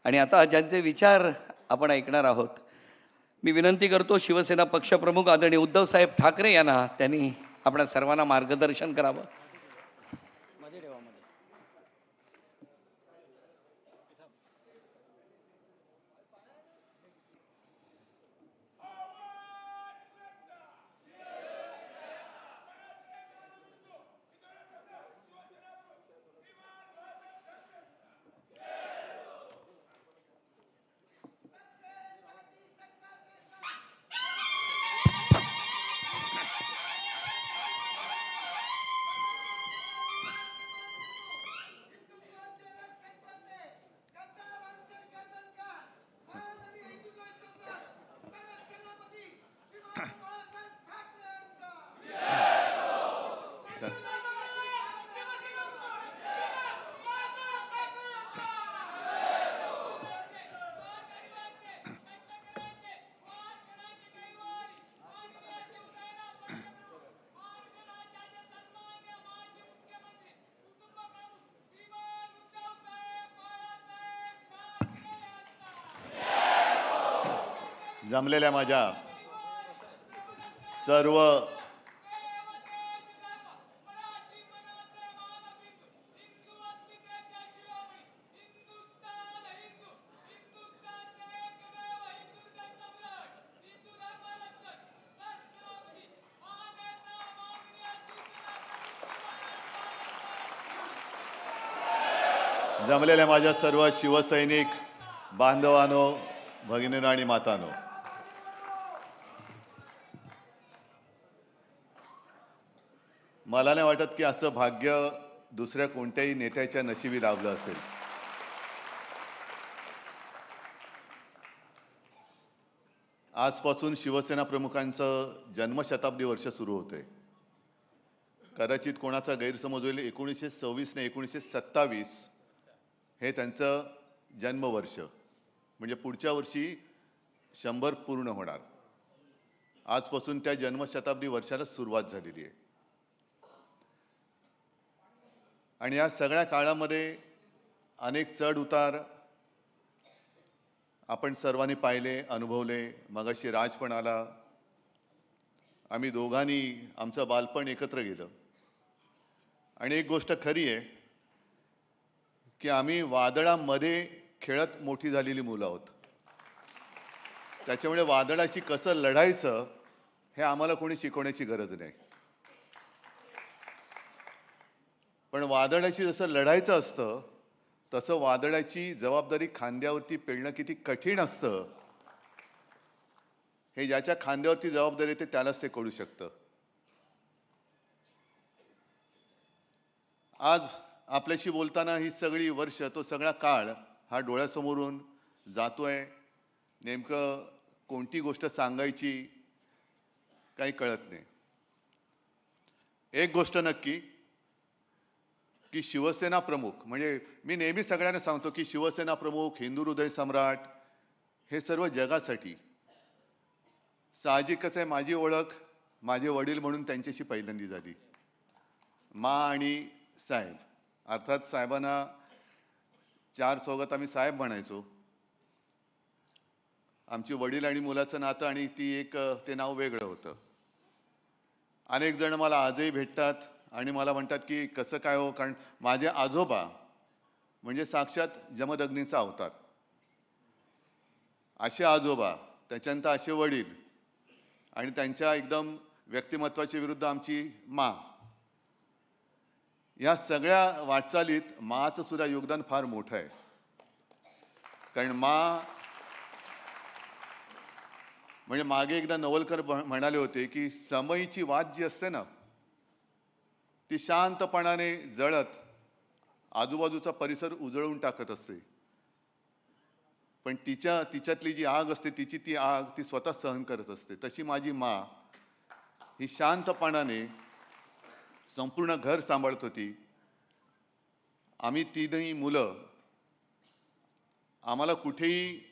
आणि आता ज्यांचे विचार आपण ऐकणार आहोत, मी विनंती करतो शिवसेना पक्षप्रमुख आदरणीय उद्धवसाहेब ठाकरे यांना त्यांनी आपल्या सर्वांना मार्गदर्शन करावं. जमलेल्या माझ्या सर्व शिवसैनिक बांधवांनो, भगिनींनो आणि मातांनो, मला नाही वाटत की असं भाग्य दुसऱ्या कोणत्याही नेत्याच्या नशिबी लाभलं असेल. आजपासून शिवसेना प्रमुखांचं जन्मशताब्दी वर्ष सुरू होते. कदाचित कोणाचा गैरसमज होईल, 1926 ने 1927 हे त्यांचं जन्मवर्ष, म्हणजे पुढच्या वर्षी 100 पूर्ण होणार. आजपासून त्या जन्मशताब्दी वर्षाला सुरुवात झालेली आहे. आणि या सगळ्या काळामध्ये अनेक चढ उतार आपण सर्वांनी पाहिले, अनुभवले. मगाशी राज पण आला. आम्ही दोघांनी आमचं बालपण एकत्र गेलं. आणि एक गोष्ट खरी आहे की आम्ही वादळामध्ये खेळत मोठी झालेली मुलं आहोत. त्याच्यामुळे वादळाची कसं लढायचं हे आम्हाला कोणी शिकवण्याची गरज नाही. पण वादळाची जसं लढायचं असतं तसं वादळाची जबाबदारी खांद्यावरती पेलणं किती कठीण असतं हे ज्याच्या खांद्यावरती जबाबदारी येते त्यालाच ते कळू शकतं. आज आपल्याशी बोलताना ही सगळी वर्ष, तो सगळा काळ हा डोळ्यासमोरून जातोय. नेमकं कोणती गोष्ट सांगायची काही कळत नाही. एक गोष्ट नक्की की शिवसेना प्रमुख, म्हणजे मी नेहमी सगळ्यांना सांगतो की शिवसेना प्रमुख, हिंदू हृदय सम्राट हे सर्व जगासाठी. साहजिकच आहे, माझी ओळख माझे वडील म्हणून त्यांच्याशी पहिल्यांदी झाली. मा आणि साहेब, अर्थात साहेबांना चार चौघात आम्ही साहेब म्हणायचो. आमची वडील आणि मुलाचं नातं आणि ते नाव वेगळं होतं. अनेक जण मला आजही भेटतात आणि मला म्हणतात की कसं काय हो, कारण माझे आजोबा म्हणजे साक्षात जमदग्नीचा अवतार. असे आजोबा, त्याच्यानंतर असे वडील आणि त्यांच्या एकदम व्यक्तिमत्वाच्या विरुद्ध आमची मा. या सगळ्या वाटचालीत माचं सुद्धा योगदान फार मोठं आहे. कारण मा म्हणजे मागे एकदा नवलकर म्हणाले होते की समईची वात जी असते ना, ती शांतपणाने जळत आजूबाजूचा परिसर उजळून टाकत असते. पण तिच्यातली जी आग असते, ती आग ती स्वतः सहन करत असते. तशी माझी मा ही शांतपणाने संपूर्ण घर सांभाळत होती. आम्ही तीनही मुलं, आम्हाला कुठेही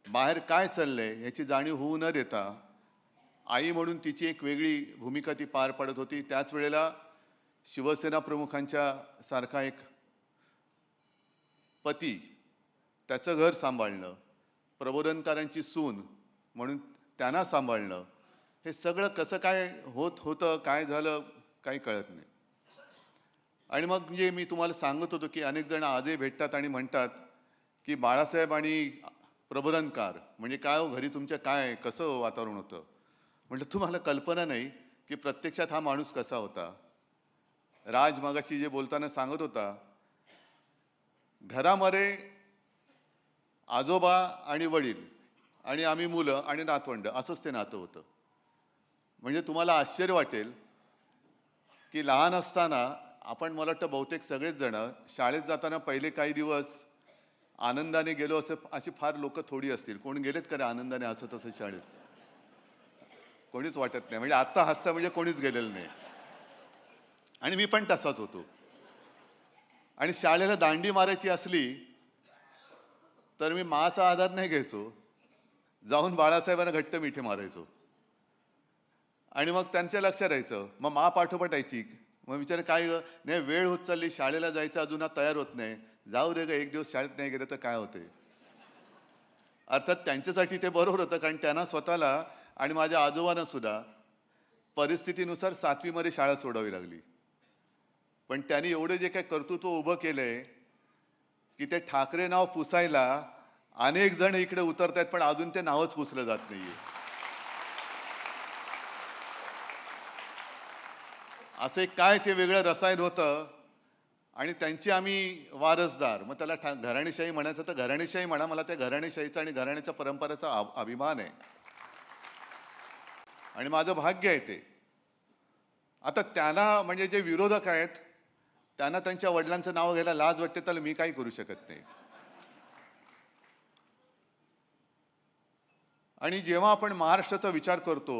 बाहेर काय चाललंय याची जाणीव होऊ न देता आई म्हणून तिची एक वेगळी भूमिका ती पार पाडत होती. त्याच वेळेला शिवसेना प्रमुखांच्या सारखा एक पती त्याचं घर सांभाळणं, प्रबोधनकारांची सून म्हणून त्यांना सांभाळणं, हे सगळं कसं काय होतं, काय झालं, काही कळत नाही. आणि मग म्हणजे मी तुम्हाला सांगत होतो की अनेक जण आजही भेटतात आणि म्हणतात की बाळासाहेब आणि प्रबोधनकार म्हणजे काय हो, घरी तुमच्या काय कसं वातावरण होतं. म्हटलं तुम्हाला कल्पना नाही की प्रत्यक्षात हा माणूस कसा होता. राज मगाशी जे बोलताना सांगत होता, घरामध्ये आजोबा आणि वडील आणि आम्ही मुलं आणि नातवंड असंच ते नातं होतं. म्हणजे तुम्हाला आश्चर्य वाटेल की लहान असताना आपण, मला वाटतं बहुतेक सगळेच जण शाळेत जाताना पहिले काही दिवस आनंदाने गेलो असं, अशी फार लोक थोडी असतील. कोण गेलेत का रे आनंदाने हसत असं शाळेत? कोणीच वाटत नाही. म्हणजे आत्ता हसता म्हणजे कोणीच गेलेलं नाही. आणि मी पण तसाच होतो. आणि शाळेला दांडी मारायची असली तर मी माचा आधार नाही घ्यायचो, जाऊन बाळासाहेबांना घट्ट मिठी मारायचो. आणि मग त्यांच्या लक्षात राहायचं, मग मा पाठोपाठ यायची. मग विचार काय नाही, वेळ होत चालली, शाळेला जायचं अजून तयार होत नाही. जाऊ दे ग, एक दिवस शाळेत नाही गेलं तर काय होते. अर्थात त्यांच्यासाठी ते बरोबर होतं, कारण त्यांना स्वतःला आणि माझ्या आजोबांना सुद्धा परिस्थितीनुसार 7वी मध्ये शाळा सोडावी लागली. पण त्यांनी एवढे जे काही कर्तृत्व उभं केलंय की ते ठाकरे नाव पुसायला अनेक जण इकडे उतरत आहेत, पण अजून ते नावच पुसलं जात नाहीये. असे काय ते वेगळं रसायन होतं. आणि त्यांची आम्ही वारसदार. मग त्याला घराणेशाही म्हणायचं तर घराणेशाही म्हणा. मला त्या घराणेशाहीचा आणि घराण्याच्या परंपरेचा अभिमान आहे आणि माझं भाग्य आहे ते. आता त्यांना म्हणजे जे विरोधक आहेत त्यांना त्यांच्या वडिलांचं नाव घ्यायला लाज वाटते, तर मी काही करू शकत नाही. आणि जेव्हा आपण महाराष्ट्राचा विचार करतो,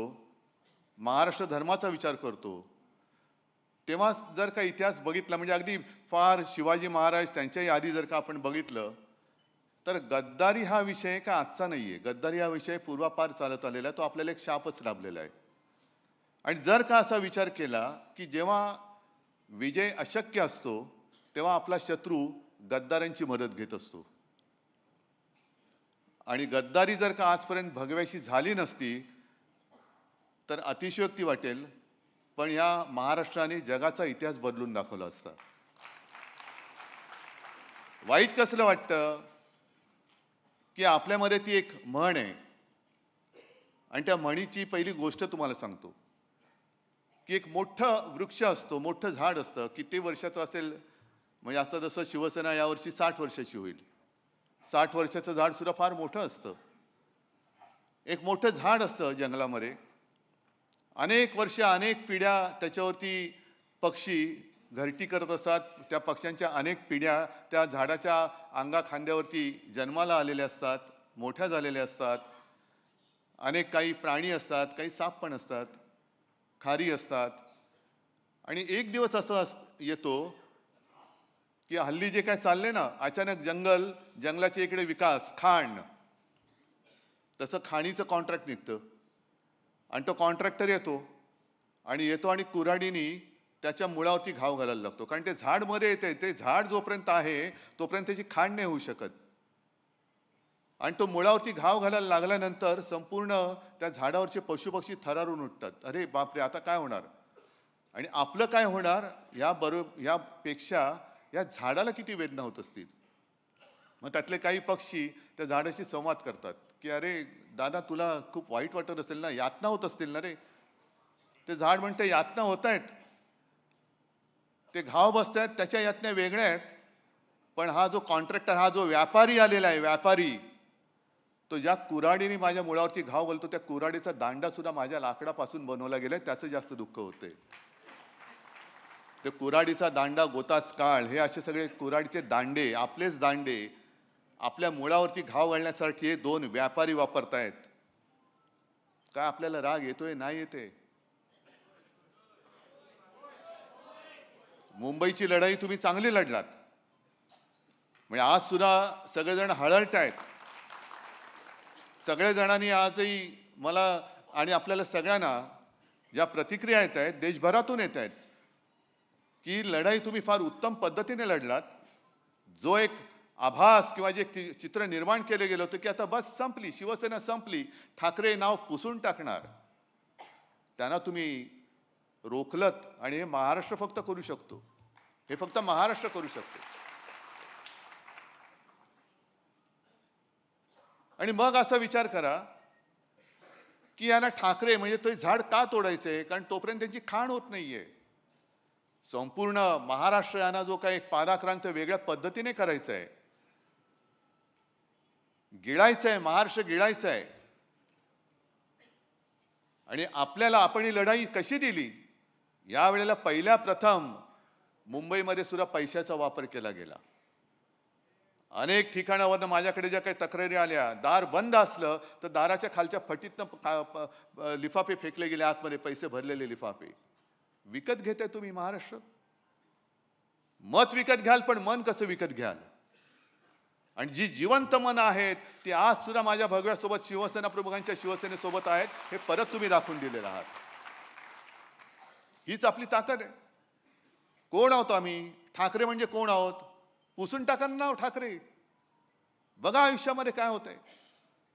महाराष्ट्र धर्माचा विचार करतो, तेव्हा जर का इतिहास बघितला, म्हणजे अगदी फार शिवाजी महाराज त्यांच्याही आधी जर का आपण बघितलं, तर गद्दारी हा विषय का आजचा नाहीये. गद्दारी हा विषय पूर्वापार चालत आलेला आहे. तो आपल्याला एक शापच लाभलेला आहे. आणि जर का असा विचार केला की जेव्हा विजय अशक्य असतो तेव्हा आपला शत्रू गद्दारांची मदत घेत असतो. आणि गद्दारी जर का आजपर्यंत भगव्याशी झाली नसती तर अतिशयोक्ती वाटेल, पण या महाराष्ट्राने जगाचा इतिहास बदलून दाखवला असता. वाईट कसलं वाटतं की आपल्यामध्ये ती एक म्हण आहे. आणि त्या म्हणीची पहिली गोष्ट तुम्हाला सांगतो की एक मोठं वृक्ष असतो, मोठं झाड असतं. किती वर्षाचं असेल, म्हणजे असं जसं शिवसेना यावर्षी 60 वर्षाची होईल. 60 वर्षाचं झाड सुद्धा फार मोठं असतं. एक मोठं झाड असतं जंगलामध्ये. अनेक वर्ष, अनेक पिढ्या त्याच्यावरती पक्षी घरटी करत असतात. त्या पक्ष्यांच्या अनेक पिढ्या त्या झाडाच्या अंगा खांद्यावरती जन्माला आलेल्या असतात, मोठ्या झालेल्या असतात. अनेक काही प्राणी असतात, काही साप पण असतात, खारी असतात. आणि एक दिवस असं येतो की हल्ली जे काय चाललंय ना, अचानक जंगलाच्या इकडे विकास, खाण, तसं खाणीचं कॉन्ट्रॅक्ट निघतं. आणि तो कॉन्ट्रॅक्टर येतो आणि कुऱ्हाडीनी त्याच्या मुळावरती घाव घालायला लागतो. कारण ते झाड मध्ये येते, ते झाड जोपर्यंत आहे तोपर्यंत त्याची खाण नाही होऊ शकत. आणि तो मुळावरती घाव घालायला लागल्यानंतर संपूर्ण त्या झाडावरचे पशुपक्षी थरारून उठतात. अरे बापरे, आता काय होणार. आणि आपलं काय होणार यापेक्षा या झाडाला किती वेदना होत असतील. मग त्यातले काही पक्षी त्या झाडाशी संवाद करतात की अरे दादा, तुला खूप वाईट वाटत असेल ना, यातना होत असतील ना रे. ते झाड म्हणते यातना होत आहेत, ते घाव बसत आहेत, त्याच्या यातना वेगळ्या आहेत. पण हा जो कॉन्ट्रॅक्टर, हा जो व्यापारी आलेला आहे, व्यापारी, तो ज्या कुऱ्हाडीने माझ्या मुळावरती घाव घालतो, त्या कुऱ्हाडीचा दांडा सुद्धा माझ्या लाकडापासून बनवला गेलाय, त्याचं जास्त दुःख होते. ते कुऱ्हाडीचा दांडा, गोतास काळ, हे असे सगळे कुऱ्हाडीचे दांडे, आपलेच दांडे आपल्या मुळावरती घाव घालण्यासाठी हे दोन व्यापारी वापरतायत. काय आपल्याला राग येतोय? नाही येते. मुंबईची लढाई तुम्ही चांगली लढलात. म्हणजे आज सुद्धा सगळेजण हळहळत आहेत. सगळ्या जणांनी आजही मला आणि आपल्याला सगळ्यांना ज्या प्रतिक्रिया येत आहेत देशभरातून येत आहेत की लढाई तुम्ही फार उत्तम पद्धतीने लढलात. जो एक आभास किंवा जे चित्र निर्माण केलं गेलं होतं की आता बस संपली, शिवसेना संपली, ठाकरे नाव पुसून टाकणार, त्यांना तुम्ही रोखलत. आणि हे महाराष्ट्र फक्त करू शकतो, हे फक्त महाराष्ट्र करू शकतो. आणि मग असा विचार करा की यांना ठाकरे म्हणजे ते झाड का तोडायचंय, कारण तोपर्यंत त्यांची खाण होत नाहीये. संपूर्ण महाराष्ट्र यांना जो काही पादाक्रांत वेगळ्या पद्धतीने करायचा आहे, गिळायचं आहे, महाराष्ट्र गिळायचं आहे. आणि आपल्याला आपण ही लढाई कशी दिली, यावेळेला पहिल्या प्रथम मुंबईमध्ये सुद्धा पैशाचा वापर केला गेला. अनेक ठिकाणावरनं माझ्याकडे ज्या काही तक्रारी आल्या, दार बंद असलं तर दाराच्या खालच्या फटीतनं लिफाफे फेकले गेले आतमध्ये, पैसे भरलेले लिफाफे. विकत घेताय तुम्ही महाराष्ट्र? मत विकत घ्याल, पण मन कसं विकत घ्याल? आणि जी जिवंत मन आहेत ती आज सुद्धा माझ्या भगव्यासोबत, शिवसेना प्रमुखांच्या शिवसेनेसोबत आहेत, हे परत तुम्ही दाखवून दिलेलं आहात. हीच आपली ताकद आहे. कोण आहोत आम्ही? ठाकरे म्हणजे कोण आहोत? पुसून टाका ना नाव ठाकरे. बघा आयुष्यामध्ये काय होतंय.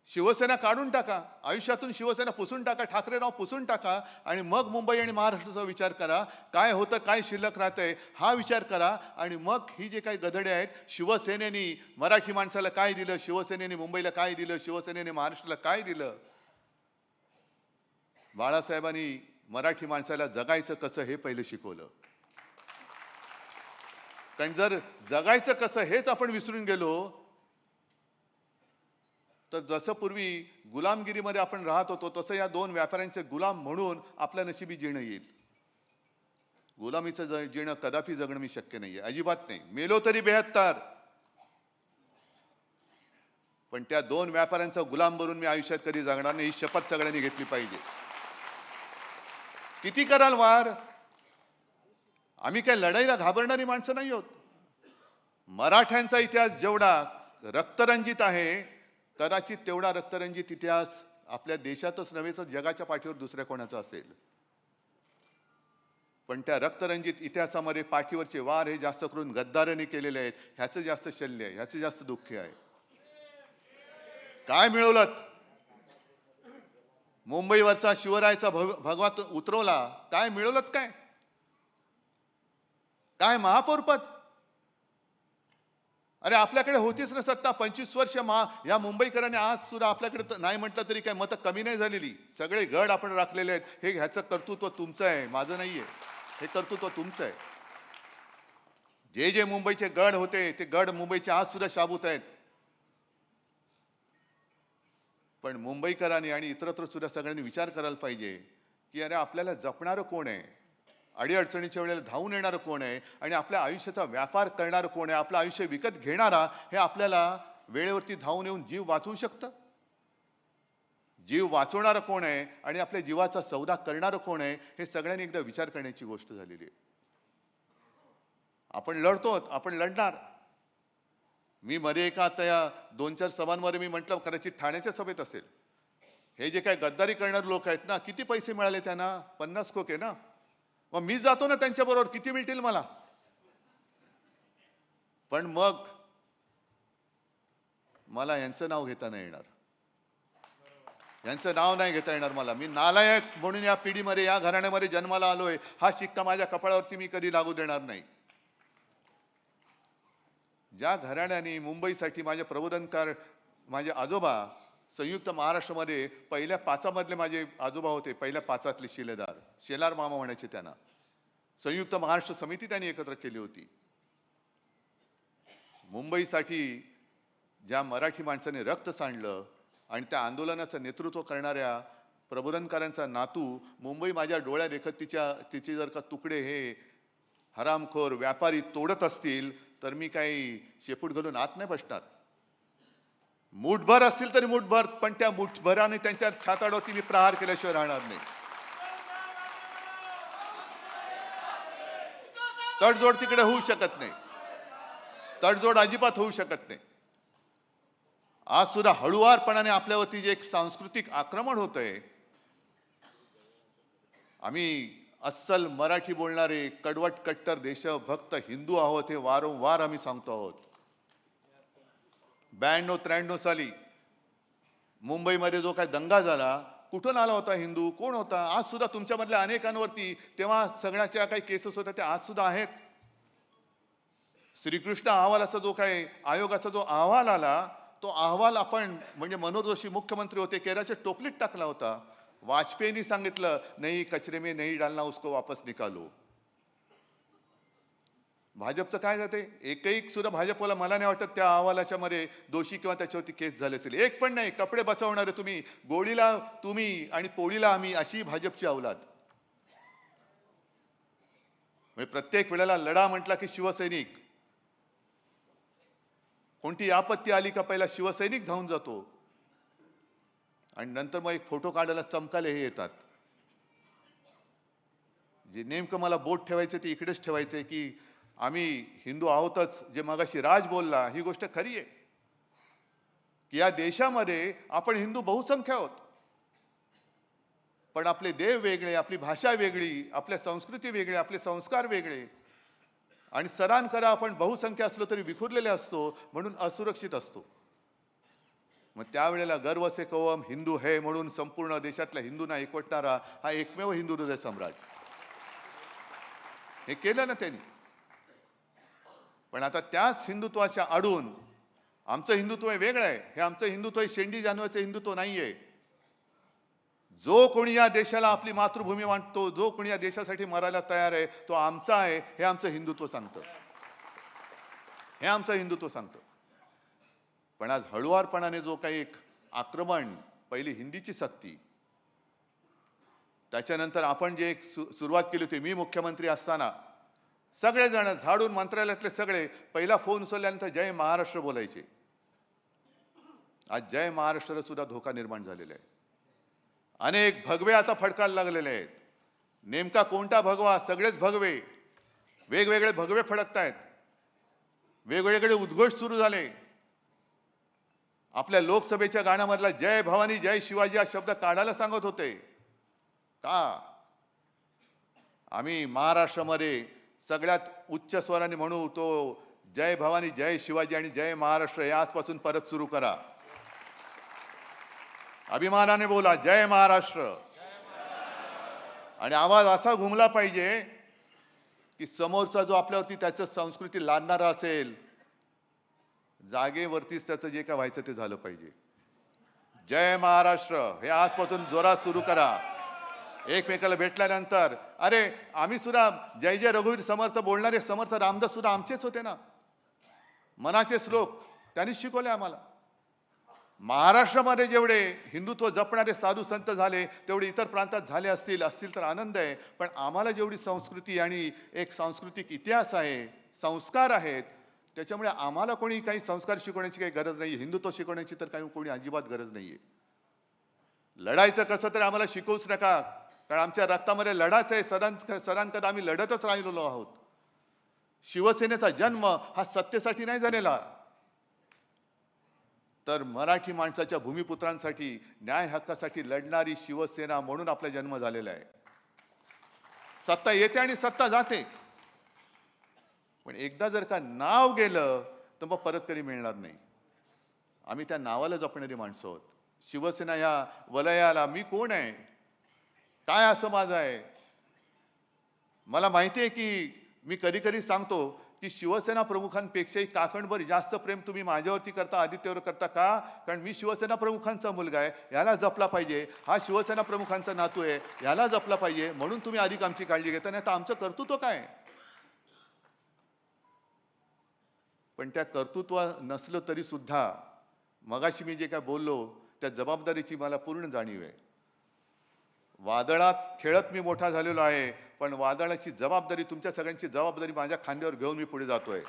शिवसेना काढून टाका, आयुष्यातून शिवसेना पुसून टाका, ठाकरे नाव पुसून टाका, आणि मग मुंबई आणि महाराष्ट्राचा विचार करा. काय होतं, काय शिल्लक राहतंय हा विचार करा. आणि मग ही जे काही गधडे आहेत, शिवसेनेने मराठी माणसाला काय दिलं, शिवसेनेने मुंबईला काय दिलं, शिवसेनेने महाराष्ट्राला काय दिलं. बाळासाहेबांनी मराठी माणसाला जगायचं कसं हे पहिलं शिकवलं. कारण जर जगायचं कसं हेच आपण विसरून गेलो, तर जसं पूर्वी गुलामगिरीमध्ये आपण राहत होतो, तसं या दोन व्यापाऱ्यांचे गुलाम म्हणून आपल्या नशिबी जीणं येईल. गुलामीचं जीणं कदापि जगणं मी शक्य नाहीये, अजिबात नाही. मेलो तरी 72, पण त्या दोन व्यापाऱ्यांचा गुलाम बनून मी आयुष्यात कधी जगणार नाही, ही शपथ सगळ्यांनी घेतली पाहिजे. किती कराल वार? आम्ही काय लढाईला घाबरणारी माणसं नाही आहोत. मराठ्यांचा इतिहास जेवढा रक्तरंजित आहे, कदाचित तेवढा रक्तरंजित इतिहास आपल्या देशातच नव्हे तर जगाच्या पाठीवर दुसऱ्या कोणाचा असेल. पण त्या रक्तरंजित इतिहासामध्ये पाठीवरचे वार हे जास्त करून गद्दारांनी केलेले आहेत. ह्याचं जास्त शल्य आहे, ह्याचं जास्त दुःख आहे. काय मिळवलं? मुंबईवरचा शिवरायाचा भगवा उतरवला, काय मिळवलं? काय काय महापौरपद? अरे आपल्याकडे होतीच ना सत्ता 25 वर्ष. या मुंबईकरांनी आज सुद्धा आपल्याकडे नाही म्हटलं तरी काय मतं कमी नाही झालेली. सगळे गड आपण राखलेले आहेत. हे ह्याचं कर्तृत्व तुमचं आहे, माझं नाहीये. हे कर्तृत्व तुमचं आहे. जे जे मुंबईचे गड होते ते गड मुंबईचे आज सुद्धा शाबूत आहेत. पण मुंबईकरांनी आणि इतरत्र सुद्धा सगळ्यांनी विचार करायला पाहिजे की अरे आपल्याला जपणारं कोण आहे, अडीअडचणीच्या वेळेला धावून येणारं कोण आहे, आणि आपल्या आयुष्याचा व्यापार करणारं कोण आहे, आपलं आयुष्य विकत घेणारा हे आपल्याला वेळेवरती धावून येऊन जीव वाचवू शकतं. जीव वाचवणारं कोण आहे आणि आपल्या जीवाचा सौदा करणारं कोण आहे, हे सगळ्यांनी एकदा विचार करण्याची गोष्ट झालेली आहे. आपण लढतो, आपण लढणार. मी मध्ये एका त्या 2-4 सभांमध्ये मी म्हटलं, कदाचित ठाण्याच्या सभेत असेल, हे जे काय गद्दारी करणारे लोक आहेत ना, किती पैसे मिळाले त्यांना? 50 खोके ना. मग मी जातो ना त्यांच्याबरोबर, किती मिळतील मला? पण मग मला यांचं नाव घेता नाही येणार, यांचं नाव नाही घेता येणार मला. मी नालायक म्हणून या पिढीमध्ये, या घराण्यामध्ये जन्माला आलोय, हा शिक्का माझ्या कपाळावरती मी कधी लागू देणार नाही. ज्या घराण्याने मुंबईसाठी माझे प्रबोधनकार, माझे आजोबा संयुक्त महाराष्ट्रामध्ये पहिल्या 5 माझे आजोबा होते, पहिल्या 5 शिलेदार, शेलार मामा म्हणायचे त्यांना. संयुक्त महाराष्ट्र समिती त्यांनी एकत्र केली होती. मुंबईसाठी ज्या मराठी माणसाने रक्त सांडलं आणि त्या आंदोलनाचं नेतृत्व करणाऱ्या प्रबोधनकारांचा नातू मुंबई माझ्या डोळ्या देखत तिचे जर का तुकडे हे हरामखोर व्यापारी तोडत असतील, तर मी काही शेपूट घालून आत नाही बसणार. मुठभर असतील तरी मुठभर, पण त्या मुठभराने त्यांच्या छाताडावरती मी प्रहार केल्याशिवाय राहणार नाही. तडजोड तिकडे होऊ शकत नाही, तडजोड अजिबात होऊ शकत नाही. आज सुद्धा हळुवारपणाने आपल्यावरती जे एक सांस्कृतिक आक्रमण होतंय, आम्ही अस्सल मराठी बोलणारे कडवट कट्टर देशभक्त हिंदू आहोत हे वारंवार आम्ही सांगतो आहोत. 92-93 साली मुंबईमध्ये जो काय दंगा झाला, कुठून आला होता हिंदू, कोण होता? आज सुद्धा तुमच्यामधल्या अनेकांवरती तेव्हा सगळ्याच्या काही केसेस होत्या त्या आज सुद्धा आहेत. श्रीकृष्ण अहवालाचा जो काय आयोगाचा जो अहवाल आला, तो अहवाल आपण म्हणजे मनोहर जोशी मुख्यमंत्री होते, केराच्या टोपलीत टाकला होता. वाजपेयींनी सांगितलं, नाही कचरे में नहीं डालना, उसको वापस निकालो. भाजपचं काय जाते, एकही सुद्धा भाजपला मला नाही वाटत त्या अहवालाच्या मध्ये दोषी किंवा त्याच्यावरती केस झाले असेल. एक पण नाही. कपडे बचावणारे तुम्ही, गोळीला तुम्ही आणि पोळीला आम्ही, अशी भाजपची अवलाद. म्हणजे प्रत्येक वेळेला लढा म्हटला की शिवसैनिक, कोणती आपत्ती आली का पहिला शिवसैनिक धावून जातो आणि नंतर मग एक फोटो काढायला चमकाले हे येतात. जे नेमकं मला बोट ठेवायचं ते इकडेच ठेवायचंय की आम्ही हिंदू आहोतच. जे मगाशी राज बोलला ही गोष्ट खरी आहे की या देशामध्ये आपण हिंदू बहुसंख्य आहोत, पण आपले देव वेगळे, आपली भाषा वेगळी, आपल्या संस्कृती वेगळे, आपले संस्कार वेगळे. आणि सरान करा आपण बहुसंख्य असलो तरी विखुरलेले असतो, म्हणून असुरक्षित असतो. मग त्यावेळेला गर्व से कवम हिंदू है म्हणून संपूर्ण देशातल्या हिंदूंना एकवटणारा हा एकमेव हिंदू हृदय सम्राट, हे केलं ना त्यांनी. पण आता त्याच हिंदुत्वाच्या आडून आमचं हिंदुत्व वेगळं आहे. हे आमचं हिंदुत्व शेंडी जानवाचं हिंदुत्व नाहीये. जो कोणी या देशाला आपली मातृभूमी मानतो, जो कोणी या देशासाठी मरायला तयार आहे, तो आमचा आहे, हे आमचं हिंदुत्व सांगतं. हे आमचं हिंदुत्व सांगतं. पण आज हळुवारपणाने जो काही एक आक्रमण, पहिली हिंदीची सक्ती, त्याच्यानंतर आपण जे एक सुरुवात केली होती, मी मुख्यमंत्री असताना सगळेजण झाडून मंत्रालयातले सगळे पहिला फोन उचलल्यानंतर जय महाराष्ट्र बोलायचे. आज जय महाराष्ट्राला सुद्धा धोका निर्माण झालेला आहे. अनेक भगवे आता फडकायला लागलेले आहेत. नेमका कोणता भगवा? सगळेच भगवे, वेगवेगळे भगवे फडकतायत, वेगवेगळे उद्घोष सुरू झाले. आपल्या लोकसभेच्या गाण्यामधला जय भवानी जय शिवाजी हा शब्द काढायला सांगत होते. का? आम्ही महाराष्ट्रामध्ये सगळ्यात उच्च स्वराने म्हणू तो जय भवानी जय शिवाजी आणि जय महाराष्ट्र हे आजपासून परत सुरू करा. अभिमानाने बोला जय महाराष्ट्र. आणि आवाज असा घुमला पाहिजे की समोरचा जो आपल्यावरती त्याचं संस्कृती लादणारा असेल, जागेवरतीच त्याचं जे काय व्हायचं ते झालं पाहिजे. जय महाराष्ट्र हे आजपासून जोरात सुरू करा. एकमेकाला भेटल्यानंतर, अरे आम्ही सुद्धा जय जय रघुवीर समर्थ बोलणारे समर्थ रामदास सुद्धा आमचेच होते ना, मनाचे श्लोक त्यांनीच शिकवले आम्हाला. महाराष्ट्रामध्ये जेवढे हिंदुत्व जपणारे साधू संत झाले तेवढे इतर प्रांतात झाले असतील तर आनंद आहे. पण आम्हाला जेवढी संस्कृती आणि एक सांस्कृतिक इतिहास आहे, संस्कार आहेत, त्याच्यामुळे आम्हाला कोणी काही संस्कार शिकवण्याची काही गरज नाही. हिंदुत्व शिकवण्याची तर काही कोणी अजिबात गरज नाहीये. लढायचं कसं तर आम्हाला शिकवूच नका, कारण आमच्या रक्तामध्ये लढाच आहे. सदांकदा आम्ही लढतच राहिलेलो आहोत. शिवसेनेचा जन्म हा सत्तेसाठी नाही झालेला, तर मराठी माणसाच्या भूमिपुत्रांसाठी, न्याय हक्कासाठी लढणारी शिवसेना म्हणून आपला जन्म झालेला आहे. सत्ता येते आणि सत्ता जाते, पण एकदा जर का नाव गेलं तर मग परत कधी मिळणार नाही. आम्ही त्या नावाला जपणारी माणसं आहोत. शिवसेना या वलयाला मी कोण आहे, काय असं माझं आहे. मला माहिती आहे की मी कधी कधी सांगतो की शिवसेना प्रमुखांपेक्षाही काकणभर जास्त प्रेम तुम्ही माझ्यावरती करता, आदित्यवर करता. का? कारण मी शिवसेना प्रमुखांचा मुलगा आहे, याला जपला पाहिजे. हा शिवसेना प्रमुखांचा नातू आहे, याला जपला पाहिजे, म्हणून तुम्ही अधिक आमची काळजी घेता. नाही तर आमचं कर्तृत्व काय? पण त्या कर्तृत्व नसलं तरी सुद्धा मगाशी मी जे काय बोललो त्या जबाबदारीची मला पूर्ण जाणीव आहे. वादळात खेळत मी मोठा झालेलो आहे, पण वादळाची जबाबदारी, तुमच्या सगळ्यांची जबाबदारी माझ्या खांद्यावर घेऊन मी पुढे जातोय.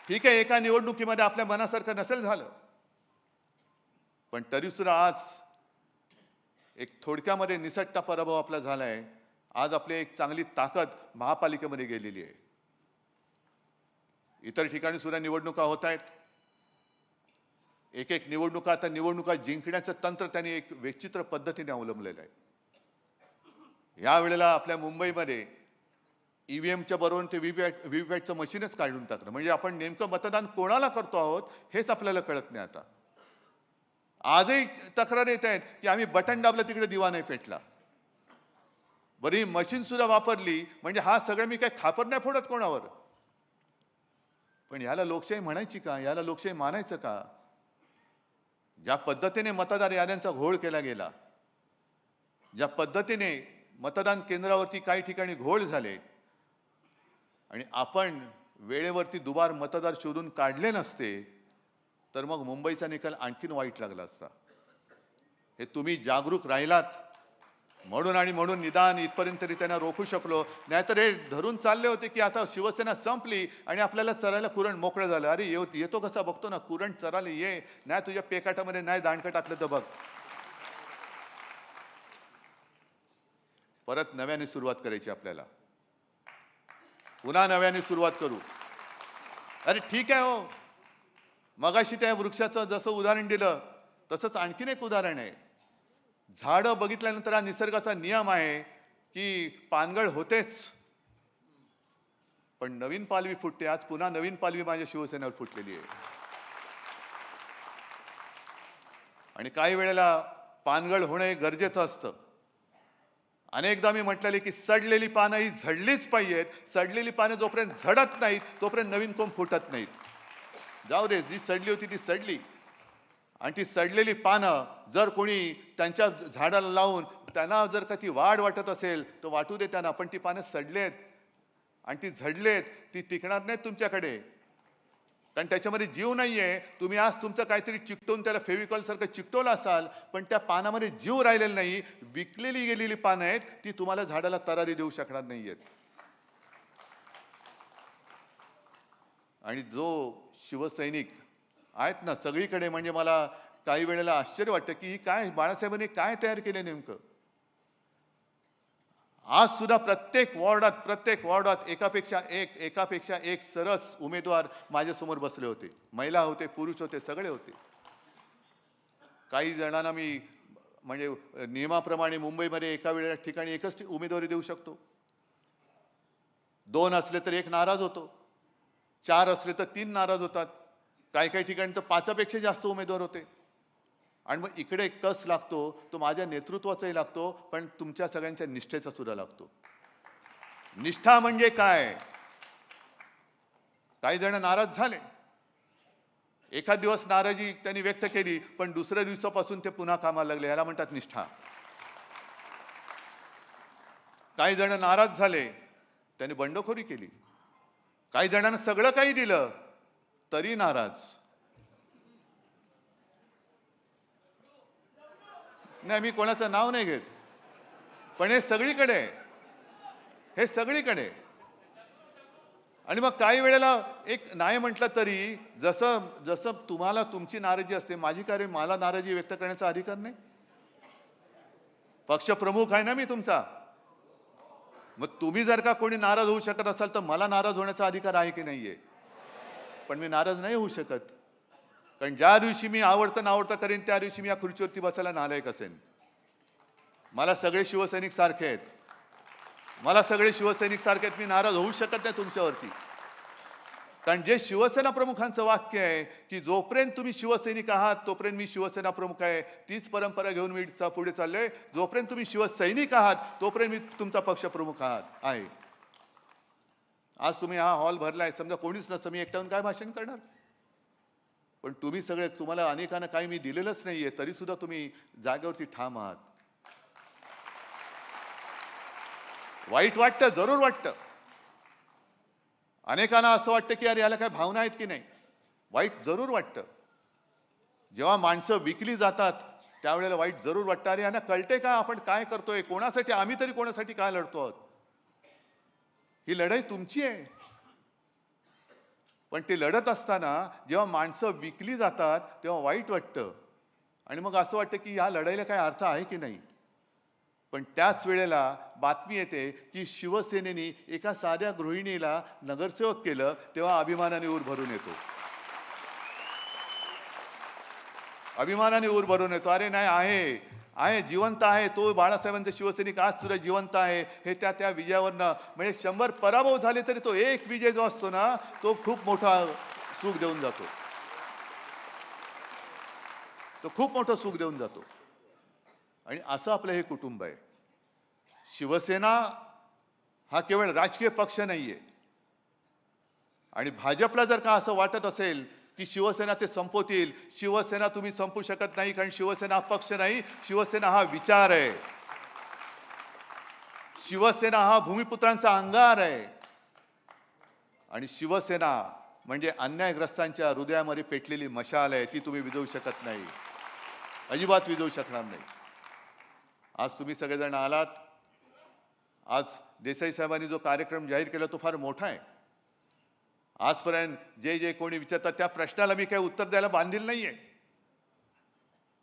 ठीक आहे, एका निवडणुकीमध्ये आपल्या मनासारखं नसेल झालं, पण तरी सुद्धा आज एक थोडक्यामध्ये निसटता पराभव आपला झालाय. आज आपली एक चांगली ताकद महापालिकेमध्ये गेलेली आहे. इतर ठिकाणी सुद्धा निवडणुका होत आहेत. एक निवडणुका, आता निवडणुका जिंकण्याचं तंत्र त्यांनी एक विचित्र पद्धतीने अवलंबलेलं आहे. यावेळेला आपल्या मुंबईमध्ये ईव्हीएमच्या बरोबर ते व्हीव्हीपॅटचं मशीनच काढून टाकलं. म्हणजे आपण नेमकं मतदान कोणाला करतो आहोत हेच आपल्याला कळत नाही आता. आजही तक्रार येत आहेत की आम्ही बटन दाबलं तिकडे दिवा नाही पेटला. बरी मशीन सुद्धा वापरली म्हणजे हा सगळं मी काय खापर नाही फोडत कोणावर. पण याला लोकशाही म्हणायची का? याला लोकशाही मानायचं का? ज्या पद्धतीने मतदार याद्यांचा घोळ केला गेला, ज्या पद्धतीने मतदान केंद्रावरती काही ठिकाणी घोळ झाले आणि आपण वेळेवरती दुबार मतदार शोधून काढले नसते तर मग मुंबईचा निकाल आणखीन वाईट लागला असता. हे तुम्ही जागरूक राहिलात म्हणून आणि म्हणून निदान इथपर्यंत तरी त्यांना रोखू शकलो. नाहीतर हे धरून चालले होते की आता शिवसेना संपली आणि आपल्याला चरायला कुरण मोकळं झालं. अरे येतो कसा बघतो ना, कुरण चरायला ये, नाही तुझ्या पेकाटामध्ये नाही दांडकं टाकलं तर बघ. परत नव्याने सुरुवात करायची आपल्याला. पुन्हा नव्याने सुरुवात करू. अरे ठीक आहे हो, मगाशी त्या वृक्षाचं जसं उदाहरण दिलं तसंच आणखीन एक उदाहरण आहे. झाडं बघितल्यानंतर हा निसर्गाचा नियम आहे की पानगळ होतेच, पण नवीन पालवी फुटते. आज पुन्हा नवीन पालवी माझ्या शिवसेनेवर फुटलेली आहे. आणि काही वेळेला पानगळ होणे गरजेचं असतं. अनेकदा मी म्हटलेले की सडलेली पानं ही झडलीच पाहिजेत. सडलेली पानं जोपर्यंत झडत नाहीत तोपर्यंत नवीन कोंब फुटत नाहीत. जाऊ दे, जी सडली होती ती सडली. आणि ती सडलेली पानं जर कोणी त्यांच्या झाडाला लावून त्यांना जर का ती वाढ वाटत असेल तर वाटू दे त्यांना. पण ती पानं सडलेत आणि ती झडलेत, ती टिकणार नाहीत तुमच्याकडे, कारण त्याच्यामध्ये जीव नाहीये. तुम्ही आज तुमचं काहीतरी चिकटवून त्याला फेविकॉल सारखं चिकटवलं असाल, पण त्या पानामध्ये जीव राहिलेला नाही. विकलेली गेलेली पानं आहेत, ती तुम्हाला झाडाला तरारी देऊ शकणार नाहीयेत. आणि जो शिवसैनिक आहेत ना सगळीकडे, म्हणजे मला काही वेळेला आश्चर्य वाटतं की काय बाळासाहेबांनी काय तयार केले नेमकं. आज सुद्धा प्रत्येक वॉर्डात एकापेक्षा एक सरस उमेदवार माझ्या समोर बसले होते. महिला होते, पुरुष होते, सगळे होते. काही जणांना मी म्हणजे नियमाप्रमाणे मुंबईमध्ये एका वेळेला ठिकाणी एकच उमेदवारी देऊ शकतो. 2 असले तर 1 नाराज होतो, 4 असले तर 3 नाराज होतात. काही ठिकाणी तर 5 पेक्षा जास्त उमेदवार होते. आणि मग इकडे एक कस लागतो, तो माझ्या नेतृत्वाचाही लागतो, पण तुमच्या सगळ्यांच्या निष्ठेचा सुद्धा लागतो. निष्ठा म्हणजे काय? काही जण नाराज झाले, एखाद दिवस नाराजी त्यांनी व्यक्त केली, पण दुसऱ्या दिवसापासून ते पुन्हा कामाला लागले, याला म्हणतात निष्ठा. काही जण नाराज झाले, त्यांनी बंडखोरी केली. काही जणांना सगळं काही दिलं तरी नाराज. नाही, मी कोणाचं नाव नाही घेत, पण हे सगळीकडे. आणि मग काही वेळेला एक नाही म्हटलं तरी जसं जसं तुम्हाला तुमची नाराजी असते, माझी काय मला नाराजी व्यक्त करण्याचा अधिकार नाही? पक्षप्रमुख आहे ना मी तुमचा. मग तुम्ही जर का कोणी नाराज होऊ शकत असाल तर मला नाराज होण्याचा अधिकार आहे की नाहीये? पण मी नाराज नाही होऊ शकत, कारण ज्या दिवशी मी आवडतं करेन त्या दिवशी मी या खुर्चीवरती बसायला नालायक असेन. मला सगळे शिवसैनिक सारखे आहेत. मी नाराज होऊ शकत नाही तुमच्यावरती. कारण जे शिवसेना प्रमुखांचं वाक्य आहे की जोपर्यंत तुम्ही शिवसैनिक आहात तोपर्यंत मी शिवसेना प्रमुख आहे, तीच परंपरा घेऊन मी पुढे चाललोय. जोपर्यंत तुम्ही शिवसैनिक आहात तोपर्यंत मी तुमचा पक्षप्रमुख आहे. आज तुम्ही हा हॉल भरलाय, समजा कोणीच नसतं, मी एकट्याहून काय भाषण करणार? पण तुम्ही सगळे, तुम्हाला अनेकांना काही मी दिलेलंच नाहीये, तरी सुद्धा तुम्ही जागेवरती ठाम आहात. वाईट वाटतं, जरूर वाटतं. अनेकांना असं वाटतं की अरे याला काय भावना आहेत की नाही. वाईट जरूर वाटतं. जेव्हा माणसं विकली जातात त्यावेळेला वाईट जरूर वाटतं. अरे यांना कळते का आपण काय करतोय, कोणासाठी, आम्ही तरी कोणासाठी काय लढतो आहोत. ही लढाई तुमची आहे. पण ते लढत असताना जेव्हा माणसं विकली जातात तेव्हा वाईट वाटतं. आणि मग असं वाटतं की या लढाईला काय अर्थ आहे की नाही. पण त्याच वेळेला बातमी येते की शिवसेनेने एका साध्या गृहिणीला नगरसेवक केलं, तेव्हा अभिमानाने ऊर भरून येतो. अरे नाही, आहे, जिवंत आहे. तो बाळासाहेबांचा शिवसैनिक आज सुद्धा जिवंत आहे. हे त्या विजयावरनं म्हणजे 100 पराभव झाले तरी तो एक विजय जो असतो ना, तो खूप मोठा सुख देऊन जातो. तो खूप मोठं सुख देऊन जातो. आणि असं आपलं हे कुटुंब आहे. शिवसेना हा केवळ राजकीय पक्ष नाहीये. आणि भाजपला जर का असं वाटत असेल की शिवसेना ते संपवतील, शिवसेना तुम्ही संपू शकत नाही, कारण शिवसेना हा पक्ष नाही, शिवसेना हा विचार आहे. शिवसेना हा भूमिपुत्रांचा अंगार आहे. आणि शिवसेना म्हणजे अन्यायग्रस्तांच्या हृदयामध्ये पेटलेली मशाल आहे. ती तुम्ही विझवू शकत नाही, अजिबात विझवू शकणार नाही. आज तुम्ही सगळेजण आलात. आज देसाई साहेबांनी जो कार्यक्रम जाहीर केला तो फार मोठा आहे. आजपर्यंत जे कोणी विचारतात त्या प्रश्नाला मी काही उत्तर द्यायला बांधील नाहीये.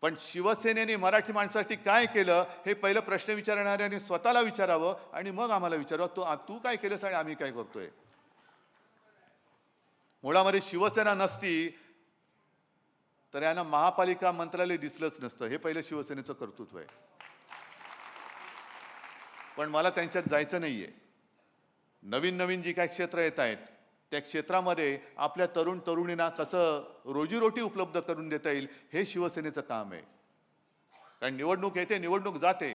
पण शिवसेनेने मराठी माणसासाठी काय केलं हे पहिलं प्रश्न विचारणाऱ्याने स्वतःला विचारावं आणि मग आम्हाला विचारावं तू काय केलंस आणि आम्ही काय करतोय. मुळामध्ये शिवसेना नसती तर यांना महापालिका मंत्रालय दिसलंच नसतं. हे पहिलं शिवसेनेचं कर्तृत्व आहे. पण मला त्यांच्यात जायचं नाहीये. नवीन जी काही क्षेत्र येत आहेत त्या क्षेत्रामध्ये आपल्या तरुण तरुणींना कसं रोजीरोटी उपलब्ध करून देता येईल हे शिवसेनेचं काम आहे. कारण निवडणूक येते, निवडणूक जाते.